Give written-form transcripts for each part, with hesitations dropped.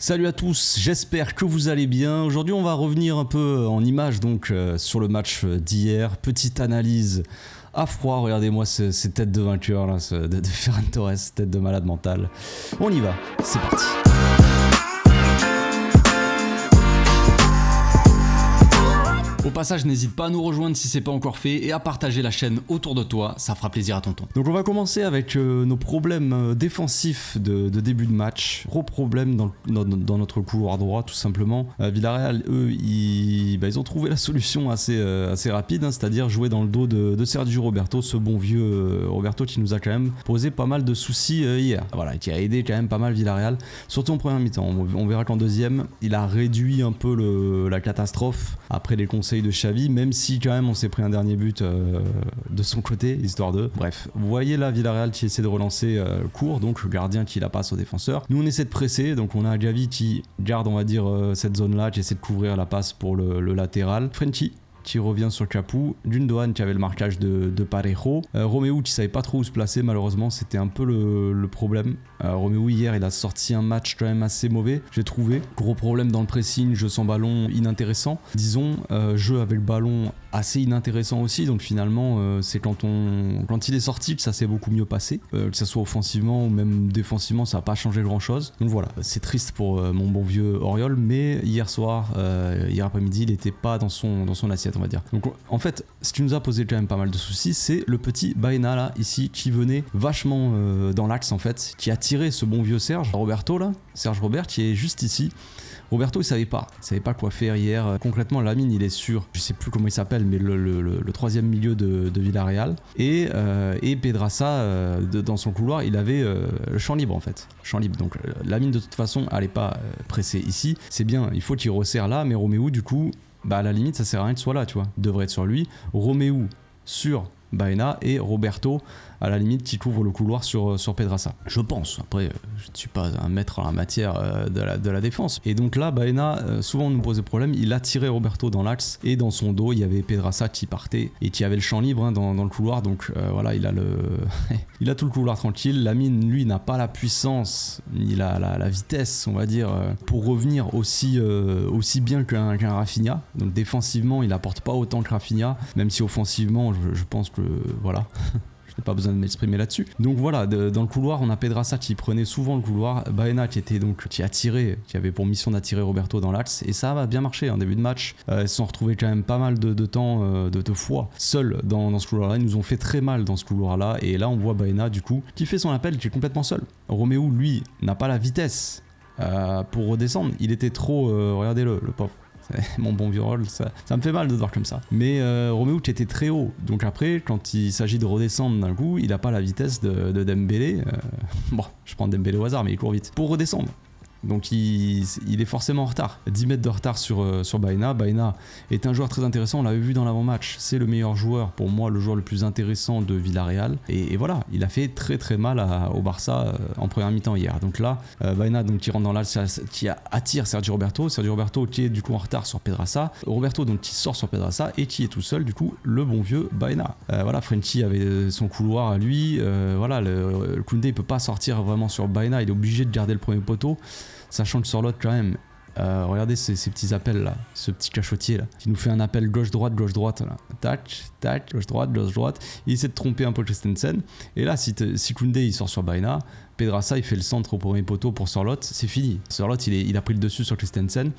Salut à tous, j'espère que vous allez bien. Aujourd'hui on va revenir un peu en images donc sur le match d'hier. Petite analyse à froid, regardez-moi ces têtes de vainqueur là, de Ferran Torres, tête de malade mental. On y va, c'est parti. Au passage, n'hésite pas à nous rejoindre si c'est pas encore fait et à partager la chaîne autour de toi, ça fera plaisir à tonton. Donc on va commencer avec nos problèmes défensifs de début de match. Gros problème dans notre couloir droit tout simplement. Villarreal, eux, ils ont trouvé la solution assez rapide, hein, c'est-à-dire jouer dans le dos de Sergio Roberto, ce bon vieux Roberto qui nous a quand même posé pas mal de soucis hier. Voilà, qui a aidé quand même pas mal Villarreal, surtout en première mi-temps. On verra qu'en deuxième, il a réduit un peu la catastrophe après les conseils de Xavi, même si quand même on s'est pris un dernier but de son côté, histoire de... Bref, vous voyez là Villarreal qui essaie de relancer court, donc le gardien qui la passe au défenseur. Nous on essaie de presser, donc on a Gavi qui garde on va dire cette zone là, qui essaie de couvrir la passe pour le latéral. Frenkie qui revient sur Capoue, Gundogan qui avait le marquage de Parejo, Romeu qui savait pas trop où se placer, malheureusement c'était un peu le problème. Romeu hier il a sorti un match quand même assez mauvais, j'ai trouvé. Gros problème dans le pressing, jeu sans ballon inintéressant, disons, jeu avec le ballon assez inintéressant aussi, donc finalement c'est quand il est sorti que ça s'est beaucoup mieux passé, que ça soit offensivement ou même défensivement, ça n'a pas changé grand chose. Donc voilà, c'est triste pour mon bon vieux Auriol, mais hier après-midi il n'était pas dans son assiette on va dire. Donc en fait ce qui nous a posé quand même pas mal de soucis, c'est le petit Baena là ici qui venait vachement dans l'axe en fait, qui a tiré ce bon vieux Serge Robert qui est juste ici. Roberto il savait pas quoi faire hier. Concrètement Lamine il est sur, je sais plus comment il s'appelle, mais le troisième milieu de Villarreal, et Pedraza dans son couloir il avait le champ libre en fait, donc Lamine de toute façon allait pas presser ici, c'est bien, il faut qu'il resserre là, mais Romeu du coup à la limite ça sert à rien qu'il soit là, tu vois, il devrait être sur lui. Romeu sur Baena et Roberto à la limite qui couvre le couloir sur Pedraza, je pense. Après je ne suis pas un maître en la matière de la défense, et donc là Baena souvent nous posait problème, il a tiré Roberto dans l'axe et dans son dos il y avait Pedraza qui partait et qui avait le champ libre hein, dans le couloir, donc voilà, il a tout le couloir tranquille. Lamine lui n'a pas la puissance ni la vitesse on va dire pour revenir aussi bien qu'un Rafinha, donc défensivement il apporte pas autant que Rafinha, même si offensivement je pense que voilà pas besoin de m'exprimer là-dessus. Donc voilà, dans le couloir on a Pedraza qui prenait souvent le couloir, Baena qui avait pour mission d'attirer Roberto dans l'axe, et ça va bien marcher en début de match. Ils se sont retrouvés quand même pas mal de temps, de fois seuls dans ce couloir là, ils nous ont fait très mal dans ce couloir là, et là on voit Baena du coup qui fait son appel, qui est complètement seul. Romeu lui n'a pas la vitesse pour redescendre, il était trop regardez-le, le pauvre. Mon bon vieux rôle, ça me fait mal de voir comme ça. Mais Romeu qui était très haut, donc après quand il s'agit de redescendre d'un coup, il n'a pas la vitesse de Dembélé. Bon, je prends Dembélé au hasard, mais il court vite pour redescendre. Donc il est forcément en retard, 10 mètres de retard sur Baena. Baena est un joueur très intéressant, on l'avait vu dans l'avant-match, c'est le meilleur joueur, pour moi le joueur le plus intéressant de Villarreal, et voilà, il a fait très très mal au Barça en première mi-temps hier. Donc là, Baena donc, qui rentre dans l'axe, qui attire Sergio Roberto qui est du coup en retard sur Pedraza, Roberto donc qui sort sur Pedraza et qui est tout seul du coup le bon vieux Baena. Voilà, Frenkie avait son couloir à lui, voilà, le Koundé il peut pas sortir vraiment sur Baena, il est obligé de garder le premier poteau. Sachant que sur l'autre quand même, regardez ces petits appels là, ce petit cachotier là, qui nous fait un appel gauche-droite là, tac, gauche-droite, il essaie de tromper un peu Christensen, et là si Koundé il sort sur Baena, Pedraza il fait le centre au premier poteau pour Sorloth, c'est fini. Sorloth il a pris le dessus sur Christensen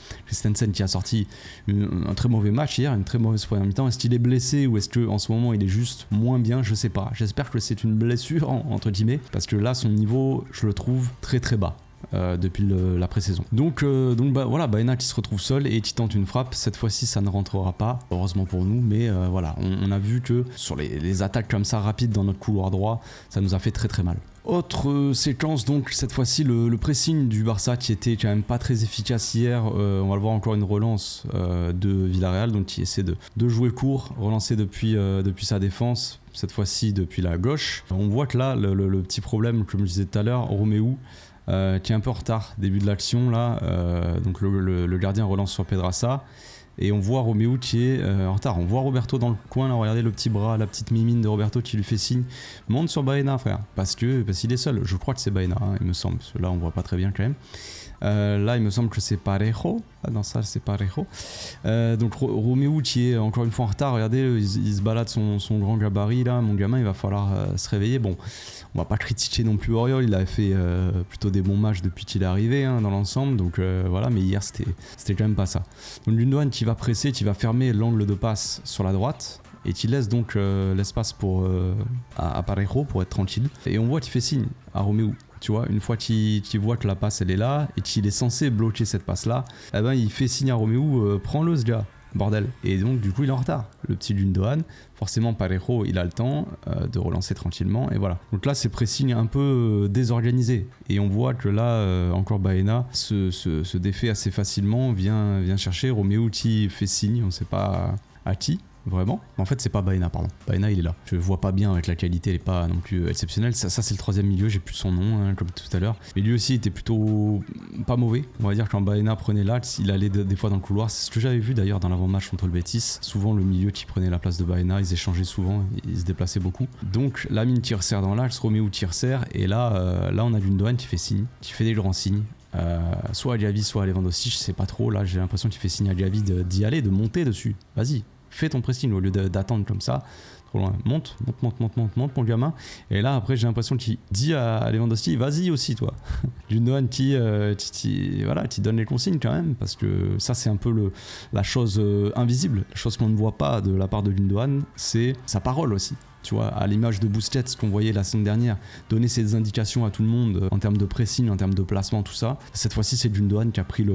qui a sorti un très mauvais match hier, une très mauvaise première mi-temps. Est-ce qu'il est blessé ou est-ce qu'en ce moment il est juste moins bien, je sais pas. J'espère que c'est une blessure entre guillemets, parce que là son niveau je le trouve très très bas. Depuis la pré-saison. Donc voilà, Baena qui se retrouve seul et qui tente une frappe. Cette fois-ci ça ne rentrera pas, heureusement pour nous, mais voilà, on a vu que sur les attaques comme ça rapides dans notre couloir droit, ça nous a fait très très mal. Autre séquence, donc cette fois-ci le pressing du Barça qui était quand même pas très efficace hier. On va le voir, encore une relance de Villarreal, donc qui essaie de jouer court, relancer depuis sa défense, cette fois-ci depuis la gauche. On voit que là le petit problème, comme je disais tout à l'heure, Romeu qui est un peu en retard, début de l'action là, donc le gardien relance sur Pedraza, et on voit Romeu qui est en retard, on voit Roberto dans le coin là, regardez le petit bras, la petite mimine de Roberto qui lui fait signe, monte sur Baena frère, parce qu'il est seul, je crois que c'est Baena, hein, il me semble, parce que là on voit pas très bien quand même. Là, il me semble que c'est Parejo. Ah non, ça, c'est Parejo. Donc, Roméo qui est encore une fois en retard. Regardez, il se balade son grand gabarit là. Mon gamin, il va falloir se réveiller. Bon, on va pas critiquer non plus Auriol. Il a fait plutôt des bons matchs depuis qu'il est arrivé hein, dans l'ensemble. Donc voilà, mais hier, c'était quand même pas ça. Donc, Gundogan qui va presser, qui va fermer l'angle de passe sur la droite. Et qui laisse donc l'espace à Parejo pour être tranquille. Et on voit qu'il fait signe à Roméo. Tu vois, une fois qu'il voit que la passe elle est là et qu'il est censé bloquer cette passe là, eh ben il fait signe à Roméo, prends-le ce gars, bordel. Et donc du coup il est en retard, le petit Gundogan. Forcément Parejo il a le temps de relancer tranquillement et voilà. Donc là c'est pressing un peu désorganisé et on voit que là encore Baena se défait assez facilement, vient chercher Roméo qui fait signe, on sait pas à qui. Vraiment. En fait, c'est pas Baena, pardon. Baena, il est là. Je vois pas bien avec la qualité, elle est pas non plus exceptionnelle. Ça c'est le troisième milieu, j'ai plus son nom, hein, comme tout à l'heure. Mais lui aussi était plutôt pas mauvais. On va dire quand Baena prenait l'axe, il allait des fois dans le couloir. C'est ce que j'avais vu d'ailleurs dans l'avant-match contre le Betis. Souvent, le milieu qui prenait la place de Baena, ils échangeaient souvent, ils se déplaçaient beaucoup. Donc, Lamine qui resserre dans l'axe, Roméo qui resserre. Et là, on a Gundogan qui fait signe, qui fait des grands signes. Soit à Diaby, soit à Lewandowski, je sais pas trop. Là, j'ai l'impression qu'il fait signe à Diaby d'y aller, de monter dessus. Vas-y. Fais ton pressing au lieu d'attendre comme ça, trop loin. Monte mon gamin. Et là après j'ai l'impression qu'il dit à Lewandowski, vas-y aussi toi. Gundogan qui donne les consignes quand même, parce que ça c'est un peu la chose invisible, la chose qu'on ne voit pas de la part de Gundogan, c'est sa parole aussi. Tu vois, à l'image de Busquets qu'on voyait la semaine dernière, donner ses indications à tout le monde en termes de pressing, en termes de placement, tout ça. Cette fois-ci, c'est Gundogan qui a pris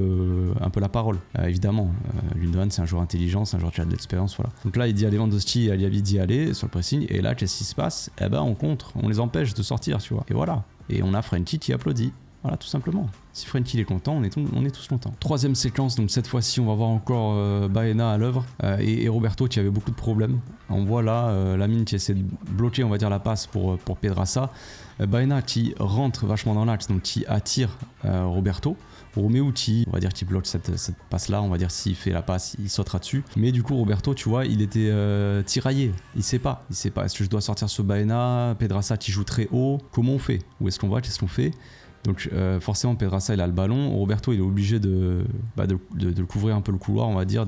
un peu la parole. Évidemment, Gundogan, c'est un joueur intelligent, c'est un joueur qui a de l'expérience, voilà. Donc là, il dit à Lewandowski et à Diaby d'y aller sur le pressing, et là, qu'est-ce qui se passe ? Eh ben, on contre, on les empêche de sortir, tu vois. Et voilà. Et on a Frenkie qui applaudit. Voilà, tout simplement. Si Frenkie est content, on est tous contents. Troisième séquence, donc cette fois-ci, on va voir encore Baena à l'œuvre et Roberto qui avait beaucoup de problèmes. On voit là Lamine qui essaie de bloquer, on va dire, la passe pour Pedraza. Baena qui rentre vachement dans l'axe, donc qui attire Roberto. Roméo qui, on va dire, qui bloque cette passe-là, on va dire, s'il fait la passe, il sautera dessus. Mais du coup, Roberto, tu vois, il était tiraillé. Il sait pas. Est-ce que je dois sortir ce Baena ? Pedraza qui joue très haut. Comment on fait ? Où est-ce qu'on va ? Qu'est-ce qu'on fait ? Donc forcément Pedraza il a le ballon, Roberto il est obligé de couvrir un peu le couloir, on va dire,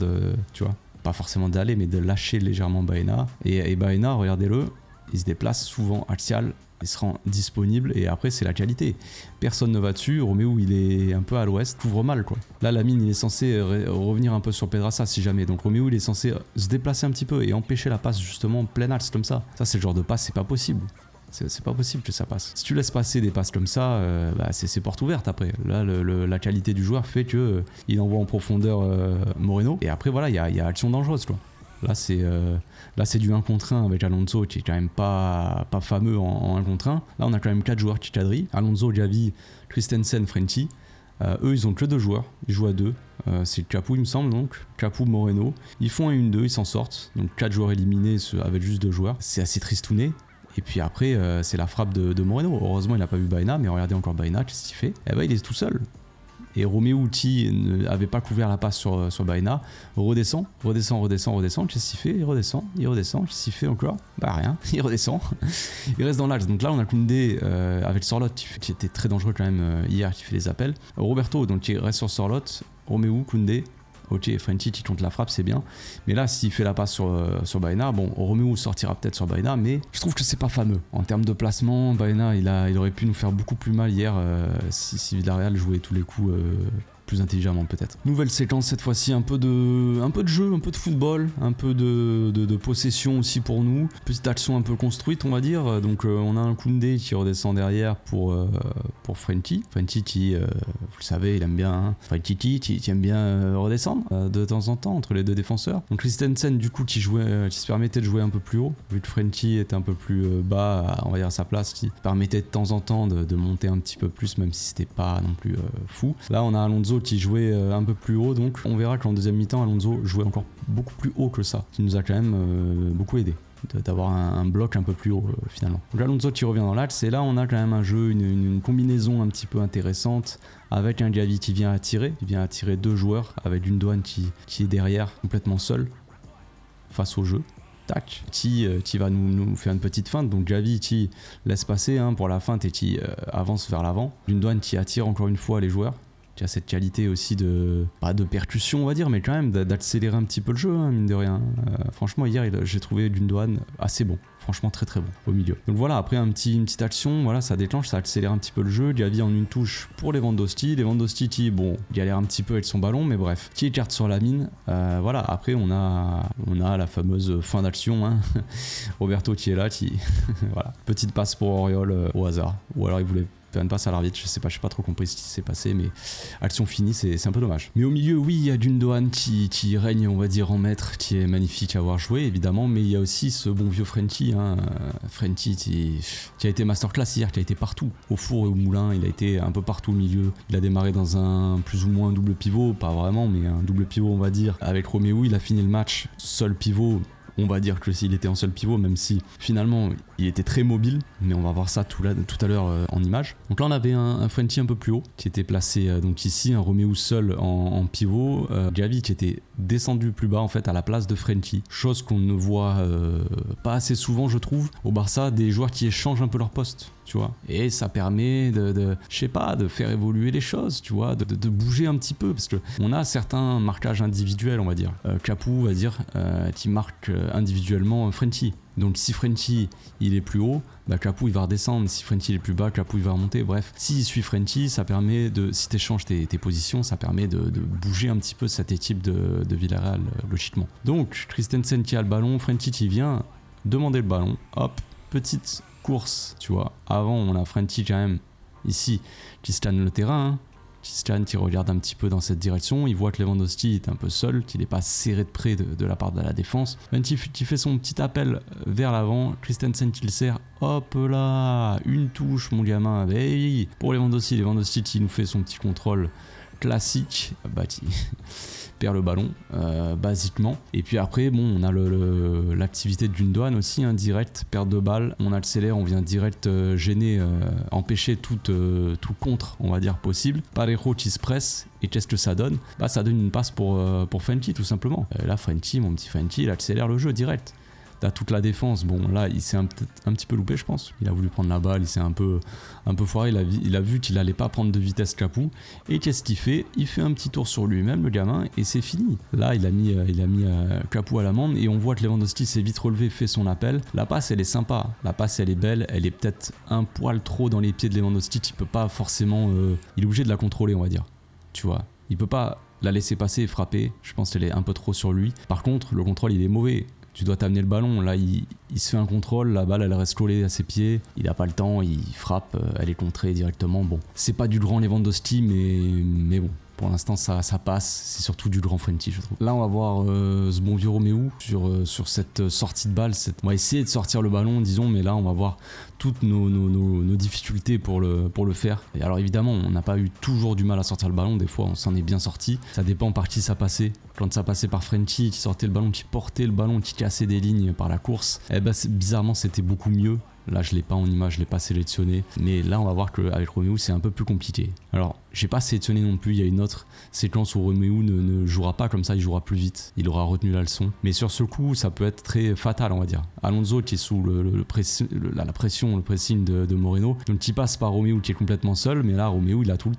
tu vois, pas forcément d'aller mais de lâcher légèrement Baena. Et Baena, regardez-le, il se déplace souvent axial, il se rend disponible et après c'est la qualité. Personne ne va dessus, Roméo il est un peu à l'ouest, couvre mal quoi. Là Lamine il est censé revenir un peu sur Pedraza si jamais, donc Roméo il est censé se déplacer un petit peu et empêcher la passe justement plein axe comme ça. Ça c'est le genre de passe, c'est pas possible. C'est pas possible que ça passe. Si tu laisses passer des passes comme ça, c'est porte ouverte après. Là, la qualité du joueur fait que il envoie en profondeur Moreno. Et après, voilà, il y a action dangereuse, quoi. Là, c'est du 1 contre 1 avec Alonso qui est quand même pas fameux en 1 contre 1. Là, on a quand même 4 joueurs qui quadrillent. Alonso, Diaby, Christensen, Frenkie. Eux, ils ont que 2 joueurs. Ils jouent à 2. C'est Capu, il me semble, donc. Capu, Moreno. Ils font un 1-2, ils s'en sortent. Donc 4 joueurs éliminés avec juste 2 joueurs. C'est assez tristouné. Et puis après, c'est la frappe de Moreno. Heureusement, il n'a pas vu Baena, mais regardez encore Baena, qu'est-ce qu'il fait ? Eh ben, il est tout seul. Et Roméo, qui n'avait pas couvert la passe sur Baena, redescend. Qu'est-ce qu'il fait ? Il redescend. Qu'est-ce qu'il fait encore ? Bah rien, il redescend. Il reste dans l'axe. Donc là, on a Koundé avec Sorloth, qui était très dangereux quand même hier, qui fait les appels. Roberto, donc qui reste sur Sorloth. Roméo, Koundé. Ok, Frenkie qui compte la frappe, c'est bien. Mais là, s'il fait la passe sur Baena, bon, Roméo sortira peut-être sur Baena, mais je trouve que c'est pas fameux. En termes de placement, Baena, il aurait pu nous faire beaucoup plus mal hier si Villarreal jouait tous les coups plus intelligemment peut-être. Nouvelle séquence cette fois-ci, un peu de jeu, un peu de football, un peu de possession aussi pour nous. Petite action un peu construite on va dire. Donc on a un Koundé qui redescend derrière pour Frenkie. Frenkie qui, vous le savez, il aime bien, hein. Frenkie qui aime bien redescendre de temps en temps entre les deux défenseurs. Donc Christensen du coup qui se permettait de jouer un peu plus haut, vu que Frenkie était un peu plus bas, on va dire à sa place, qui permettait de temps en temps de monter un petit peu plus, même si c'était pas non plus fou. Là on a Alonso qui jouait un peu plus haut, donc on verra qu'en deuxième mi-temps Alonso jouait encore beaucoup plus haut que ça, qui nous a quand même beaucoup aidé d'avoir un bloc un peu plus haut finalement. Donc Alonso qui revient dans l'axe, et là on a quand même un jeu, une combinaison un petit peu intéressante avec un Gavi qui vient attirer 2 joueurs, avec Gundogan qui est derrière complètement seul face au jeu. Tac, qui va nous faire une petite feinte, donc Gavi qui laisse passer pour la feinte et qui avance vers l'avant. Gundogan qui attire encore une fois les joueurs. Tu as cette qualité aussi de, pas de percussion, on va dire, mais quand même d'accélérer un petit peu le jeu, hein, mine de rien. Franchement, hier, j'ai trouvé Gundogan assez bon. Franchement, très très bon au milieu. Donc voilà, après une petite action, voilà, ça déclenche, ça accélère un petit peu le jeu. Gavi en une touche pour Lewandowski. Lewandowski qui, bon, galère un petit peu avec son ballon, mais bref, qui écarte sur la mine. Voilà, après on a la fameuse fin d'action, hein. Roberto qui est là, qui voilà, petite passe pour Auriol au hasard, ou alors il voulait faire une passe à l'arbitre, je sais pas trop compris ce qui s'est passé, mais action finie, c'est un peu dommage. Mais au milieu, oui, il y a Gundogan qui règne, on va dire, en maître, qui est magnifique à avoir joué, évidemment, mais il y a aussi ce bon vieux Frenkie, hein, Frenkie qui a été masterclass hier, qui a été partout, au four et au moulin, il a été un peu partout au milieu. Il a démarré dans un plus ou moins double pivot, pas vraiment, mais un double pivot, on va dire, avec Romeu. Il a fini le match seul pivot. On va dire que s'il était en seul pivot, même si finalement il était très mobile, mais on va voir ça tout à l'heure en image. Donc là on avait un Frenkie un peu plus haut qui était placé donc ici, un Romeu seul en pivot, Gavi qui était descendu plus bas en fait à la place de Frenkie, chose qu'on ne voit pas assez souvent je trouve au Barça, des joueurs qui échangent un peu leur poste. Tu vois, et ça permet de je sais pas, de faire évoluer les choses, tu vois, de bouger un petit peu, parce que on a certains marquages individuels, on va dire. Capoue va dire qui marque individuellement Frenkie. Donc si Frenkie il est plus haut, bah Capoue il va redescendre. Si Frenkie il est plus bas, Capoue il va remonter. Bref, s'il suit Frenkie, ça permet de, si tu échanges tes positions, ça permet de bouger un petit peu cette équipe de Villarreal logiquement. Donc Christensen qui a le ballon, Frenkie qui vient demander le ballon, hop, petite course, tu vois. Avant, on a Frenkie quand même ici qui scanne le terrain, hein. Qui scanne, qui regarde un petit peu dans cette direction. Il voit que Lewandowski est un peu seul, qu'il n'est pas serré de près de la part de la défense. Frenkie qui fait son petit appel vers l'avant. Christensen qui le sert. Hop là, une touche, mon gamin. Hey, pour Lewandowski qui nous fait son petit contrôle classique. Bah, qui perd le ballon basiquement, et puis après bon on a l'activité de Gundogan aussi, hein, direct perte de balle, on accélère, on vient direct gêner, empêcher tout contre on va dire possible. Parejo qui se presse, et qu'est-ce que ça donne? Bah ça donne une passe pour Frenkie tout simplement. Là Frenkie, mon petit Frenkie, il accélère le jeu direct. T'as toute la défense, bon là il s'est un petit peu loupé je pense, il a voulu prendre la balle, il s'est un peu foiré, il a vu qu'il allait pas prendre de vitesse Capoue, et qu'est-ce qu'il fait? Il fait un petit tour sur lui-même le gamin, et c'est fini. Là il a mis Capoue à l'amende, et on voit que Lewandowski s'est vite relevé, fait son appel. La passe elle est sympa, la passe elle est belle, elle est peut-être un poil trop dans les pieds de Lewandowski, qui peut pas forcément, il est obligé de la contrôler on va dire, tu vois, il peut pas la laisser passer et frapper, je pense qu'elle est un peu trop sur lui. Par contre le contrôle il est mauvais. Tu dois t'amener le ballon, là il se fait un contrôle, la balle elle reste collée à ses pieds, il a pas le temps, il frappe, elle est contrée directement. Bon, c'est pas du grand Lewandowski, mais bon, pour l'instant ça passe, c'est surtout du grand Frenkie je trouve. Là on va voir ce bon vieux Romeu sur cette sortie de balle, on va essayer de sortir le ballon disons, mais là on va voir toutes nos difficultés pour le faire. Et alors évidemment on n'a pas eu toujours du mal à sortir le ballon, des fois on s'en est bien sorti, ça dépend par qui ça passait. Quand ça passait par Frenkie qui sortait le ballon, qui portait le ballon, qui cassait des lignes par la course, eh ben bizarrement c'était beaucoup mieux. Là je l'ai pas en image, je l'ai pas sélectionné, mais là on va voir qu'avec Romeu c'est un peu plus compliqué. Alors j'ai pas sélectionné non plus, il y a une autre séquence où Romeu ne jouera pas comme ça, il jouera plus vite, il aura retenu la leçon, mais sur ce coup ça peut être très fatal on va dire. Alonso qui est sous la pression, le pressing de Moreno, donc il passe par Romeu qui est complètement seul, mais là Romeu il a tout le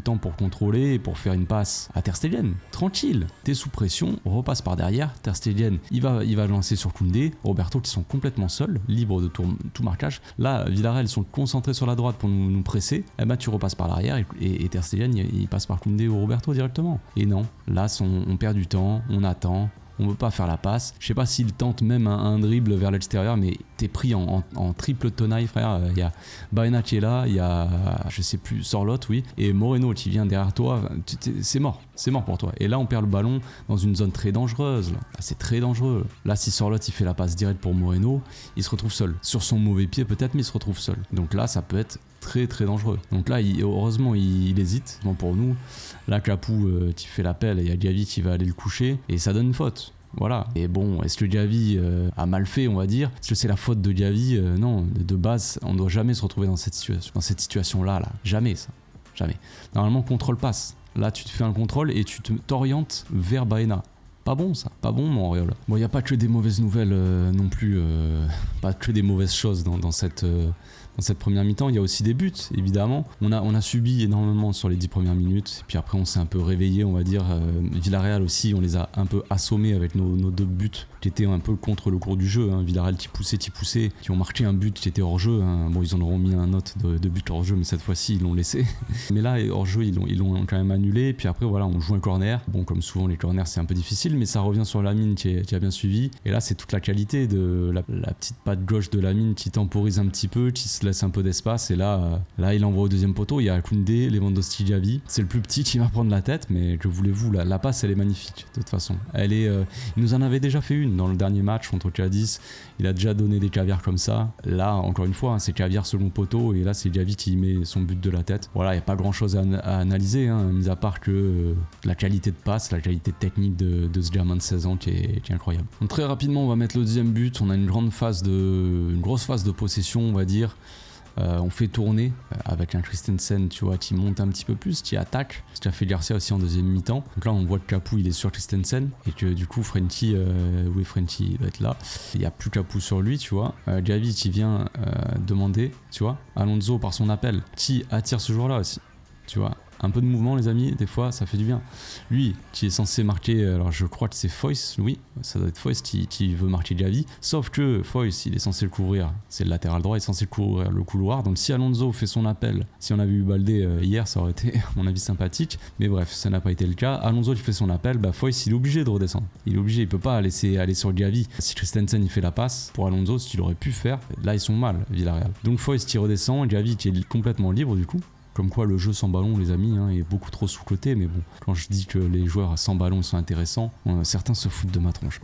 temps pour contrôler et pour faire une passe à Ter Stegen, tranquille, t'es sous pression, repasse par derrière, Ter Stegen il va lancer sur Koundé, Roberto qui sont complètement seuls, libres de tout marquage. Là Villarreal sont concentrés sur la droite pour nous presser, et ben tu repasses par l'arrière et Ter Stegen il passe par Koundé ou Roberto directement. Et non, là on perd du temps, on attend, on veut pas faire la passe. Je sais pas s'il tente même un dribble vers l'extérieur, mais t'es pris en triple tenaille frère. Il y a Baena qui est là, il y a je sais plus, Sorloth oui, et Moreno qui vient derrière toi, c'est mort pour toi. Et là on perd le ballon dans une zone très dangereuse là. C'est très dangereux. Là si Sorloth il fait la passe directe pour Moreno, il se retrouve seul. Sur son mauvais pied peut-être, mais il se retrouve seul. Donc là ça peut être très très dangereux. Donc là heureusement il hésite. Bon pour nous, là Capoue qui fait l'appel, et il y a Gavi qui va aller le coucher, et ça donne une faute. Voilà. Et bon, est-ce que Gavi a mal fait, on va dire? Est-ce que c'est la faute de Gavi? Non, de base, on ne doit jamais se retrouver dans cette situation-là. Jamais ça. Jamais. Normalement, contrôle passe. Là, tu te fais un contrôle et tu t'orientes vers Baena. Pas bon ça, pas bon Montréal. Bon, il n'y a pas que des mauvaises nouvelles non plus, pas que des mauvaises choses dans cette première mi-temps. Il y a aussi des buts, évidemment. On a subi énormément sur les 10 premières minutes, et puis après on s'est un peu réveillé, on va dire. Villarreal aussi, on les a un peu assommés avec nos 2 buts qui étaient un peu contre le cours du jeu. Villarreal qui poussait, qui ont marqué un but qui était hors jeu. Bon, ils en auront mis un autre de but hors jeu, mais cette fois-ci ils l'ont laissé. Mais là, hors jeu, ils l'ont quand même annulé. Puis après, voilà, on joue un corner. Bon, comme souvent, les corners c'est un peu difficile, mais ça revient sur Lamine qui a bien suivi. Et là, c'est toute la qualité de la petite patte gauche de Lamine qui temporise un petit peu, qui se laisse un peu d'espace. Et là, il envoie au deuxième poteau. Il y a Koundé, Lewandowski, Gavi. C'est le plus petit qui va prendre la tête, mais que voulez-vous, la passe, elle est magnifique. De toute façon, il nous en avait déjà fait une dans le dernier match contre Cadiz. Il a déjà donné des caviars comme ça. Là, encore une fois, c'est caviar second poteau, et là, c'est Gavi qui met son but de la tête. Voilà, il n'y a pas grand-chose à analyser, mis à part que la qualité de passe, la qualité technique de ce gamin de 16 ans qui est incroyable. Donc, très rapidement, on va mettre le deuxième but. On a une grosse phase de possession, on va dire. On fait tourner avec un Christensen, tu vois, qui monte un petit peu plus, qui attaque, ce qu'a fait Garcia aussi en deuxième mi-temps. Donc là on voit que Capoue il est sur Christensen, et que du coup Frenkie il doit être là, il n'y a plus Capoue sur lui, tu vois. Gavi qui vient demander, tu vois, Alonso par son appel, qui attire ce joueur là aussi, tu vois. Un peu de mouvement, les amis, des fois ça fait du bien. Lui qui est censé marquer, alors je crois que c'est Foyce, oui, ça doit être Foyce qui veut marquer Gavi, sauf que Foyce il est censé le couvrir, c'est le latéral droit, il est censé couvrir le couloir. Donc si Alonso fait son appel, si on avait eu Baldé hier, ça aurait été à mon avis sympathique, mais bref, ça n'a pas été le cas. Alonso qui fait son appel, Foyce il est obligé de redescendre, il peut pas laisser aller sur Gavi. Si Christensen il fait la passe pour Alonso, ce qu'il aurait pu faire, là ils sont mal, Villarreal. Donc Foyce qui redescend, Gavi qui est complètement libre du coup. Comme quoi le jeu sans ballon, les amis, est beaucoup trop sous-coté. Mais bon, quand je dis que les joueurs sans ballon sont intéressants, certains se foutent de ma tronche.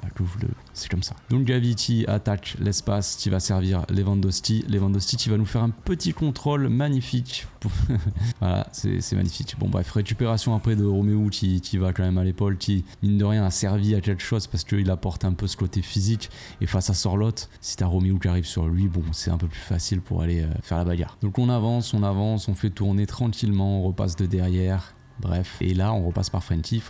C'est comme ça. Donc Gavi qui attaque l'espace, qui va servir Lewandowski. Lewandowski qui va nous faire un petit contrôle magnifique. Voilà, c'est magnifique. Bon bref, récupération après de Roméo qui va quand même à l'épaule, qui mine de rien a servi à quelque chose parce qu'il apporte un peu ce côté physique. Et face à Sorloth, si t'as Roméo qui arrive sur lui, bon, c'est un peu plus facile pour aller faire la bagarre. Donc on avance, on fait tourner tranquillement, on repasse de derrière, bref, et là on repasse par Frenkie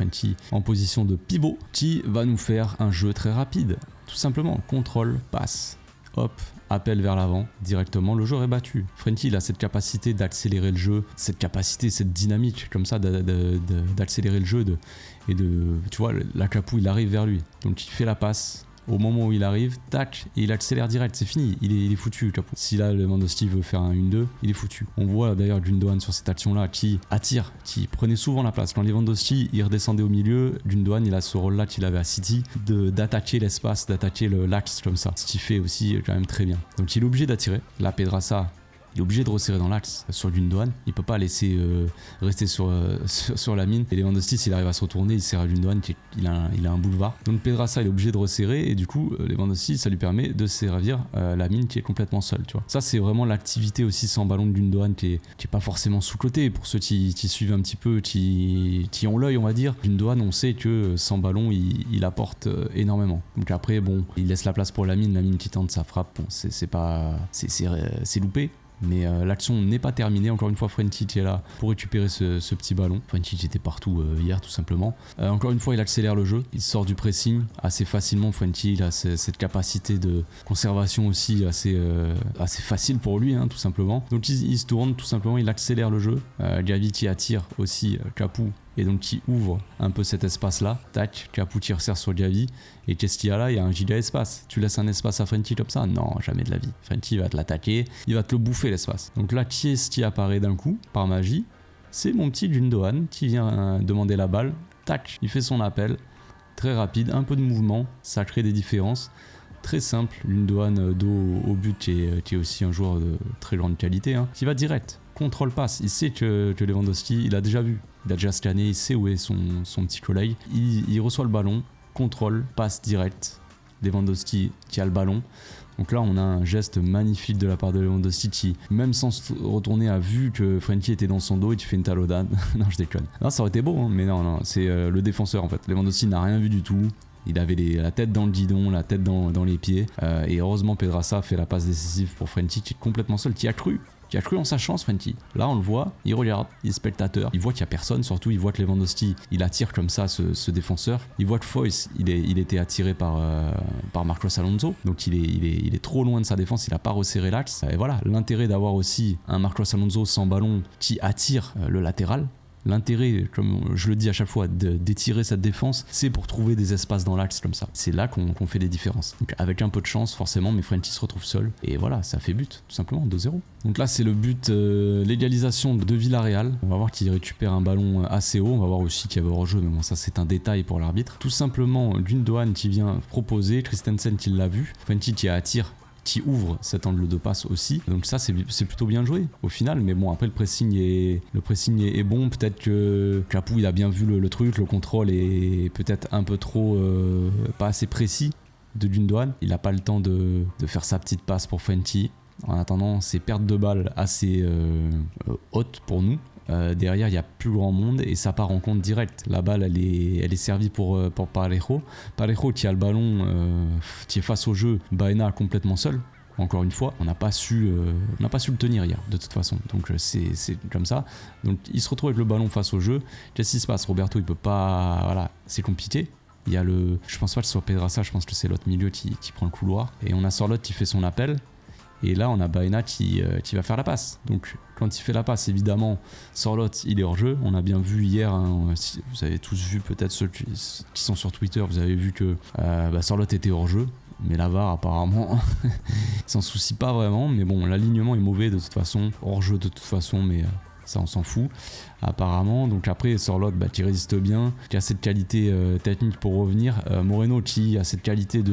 en position de pivot qui va nous faire un jeu très rapide, tout simplement, contrôle, passe, hop, appel vers l'avant, directement, le joueur est battu. Frenkie il a cette capacité d'accélérer le jeu, cette dynamique comme ça d'accélérer le jeu tu vois, la Capoue il arrive vers lui, donc il fait la passe. Au moment où il arrive, tac, et il accélère direct, c'est fini, il est foutu, Capoue. Si là, Lewandowski veut faire un 1-2, il est foutu. On voit d'ailleurs Gundogan sur cette action-là qui attire, qui prenait souvent la place. Quand Lewandowski, il redescendait au milieu, Gundogan, il a ce rôle-là qu'il avait à City, d'attaquer l'espace, d'attaquer l'axe comme ça. Ce qu'il fait aussi quand même très bien. Donc il est obligé d'attirer. Là, Pedraza, il est obligé de resserrer dans l'axe sur Gundogan. Il peut pas laisser rester sur la mine. Et Lewandowski, s'il arrive à se retourner, il serre à Gundogan, il a un boulevard. Donc Pedraza, il est obligé de resserrer. Et du coup, Lewandowski, ça lui permet de servir la mine qui est complètement seule. Tu vois. Ça, c'est vraiment l'activité aussi sans ballon de Gundogan qui est pas forcément sous-côté. Pour ceux qui suivent un petit peu, qui ont l'œil, on va dire. Gundogan, on sait que sans ballon, il apporte énormément. Donc après, bon, il laisse la place pour la mine qui tente sa frappe. Bon, c'est loupé. Mais l'action n'est pas terminée. Encore une fois, Frenkie qui est là pour récupérer ce petit ballon. Frenkie qui était partout hier, tout simplement. Encore une fois, il accélère le jeu. Il sort du pressing assez facilement. Frenkie, il a cette capacité de conservation aussi assez facile pour lui, tout simplement. Donc il se tourne, tout simplement. Il accélère le jeu. Gavi qui attire aussi Capoue. Et donc qui ouvre un peu cet espace-là. Tac, Capoue qui resserre sur Gavi. Et qu'est-ce qu'il y a là? Il y a un giga espace. Tu laisses un espace à Frenkie comme ça? Non, jamais de la vie. Frenkie va te l'attaquer, il va te le bouffer l'espace. Donc là, qui est-ce qui apparaît d'un coup, par magie? C'est mon petit Gundogan qui vient demander la balle. Tac, il fait son appel. Très rapide, un peu de mouvement, ça crée des différences. Très simple, Gundogan dos au but qui est aussi un joueur de très grande qualité, qui va direct. Contrôle passe, il sait que Lewandowski, il a déjà vu, il a déjà scanné, il sait où est son petit collègue. Il reçoit le ballon, contrôle, passe direct. Lewandowski qui a le ballon. Donc là on a un geste magnifique de la part de Lewandowski qui, même sans se retourner, a vu que Frenkie était dans son dos et qui fait une talonnade. Non, je déconne. Non, ça aurait été beau, mais non, c'est le défenseur en fait. Lewandowski n'a rien vu du tout. Il avait la tête dans le guidon, la tête dans les pieds. Et heureusement Pedraza fait la passe décisive pour Frenkie qui est complètement seul, qui a cru qui a cru en sa chance, Frenkie. Là, on le voit, il regarde, il est spectateur, il voit qu'il n'y a personne, surtout il voit que Lewandowski, il attire comme ça ce défenseur. Il voit que Foyth, il était attiré par Marcos Alonso, donc il est trop loin de sa défense, il n'a pas resserré l'axe. Et voilà, l'intérêt d'avoir aussi un Marcos Alonso sans ballon qui attire le latéral. L'intérêt, comme je le dis à chaque fois, d'étirer cette défense, c'est pour trouver des espaces dans l'axe comme ça. C'est là qu'on fait des différences. Donc avec un peu de chance, forcément, mais Frenkie se retrouve seul. Et voilà, ça fait but, tout simplement, 2-0. Donc là, c'est le but, l'égalisation de Villarreal. On va voir qu'il récupère un ballon assez haut. On va voir aussi qu'il y avait hors-jeu, mais bon, ça c'est un détail pour l'arbitre. Tout simplement, Gundogan qui vient proposer, Christensen qui l'a vu, Frenkie qui attire, qui ouvre cet angle de passe aussi. Donc ça c'est plutôt bien joué au final, mais bon après le pressing est bon. Peut-être que Capou il a bien vu le truc, le contrôle est peut-être un peu trop pas assez précis de Gundogan. Il n'a pas le temps de faire sa petite passe pour Frenkie. En attendant, c'est perte de balle assez haute pour nous. Derrière il y a plus grand monde et ça part en compte direct. La balle elle est servie pour Parejo. Parejo qui a le ballon, qui est face au jeu. Baena complètement seul. Encore une fois, on n'a pas su le tenir hier de toute façon. Donc c'est comme ça. Donc il se retrouve avec le ballon face au jeu. Qu'est-ce qui se passe? Roberto il peut pas, voilà, c'est compliqué. Il y a je pense pas que ce soit Pedraza, je pense que c'est l'autre milieu qui prend le couloir. Et on a Sorloth qui fait son appel. Et là, on a Baena qui va faire la passe. Donc, quand il fait la passe, évidemment, Sorloth, il est hors jeu. On a bien vu hier, hein, vous avez tous vu, peut-être ceux qui sont sur Twitter, vous avez vu que Sorloth était hors jeu. Mais la VAR, apparemment, il s'en soucie pas vraiment. Mais bon, l'alignement est mauvais de toute façon. Hors jeu de toute façon, mais ça, on s'en fout. Apparemment, donc après Sorloth qui résiste bien, qui a cette qualité technique pour revenir, Moreno qui a cette qualité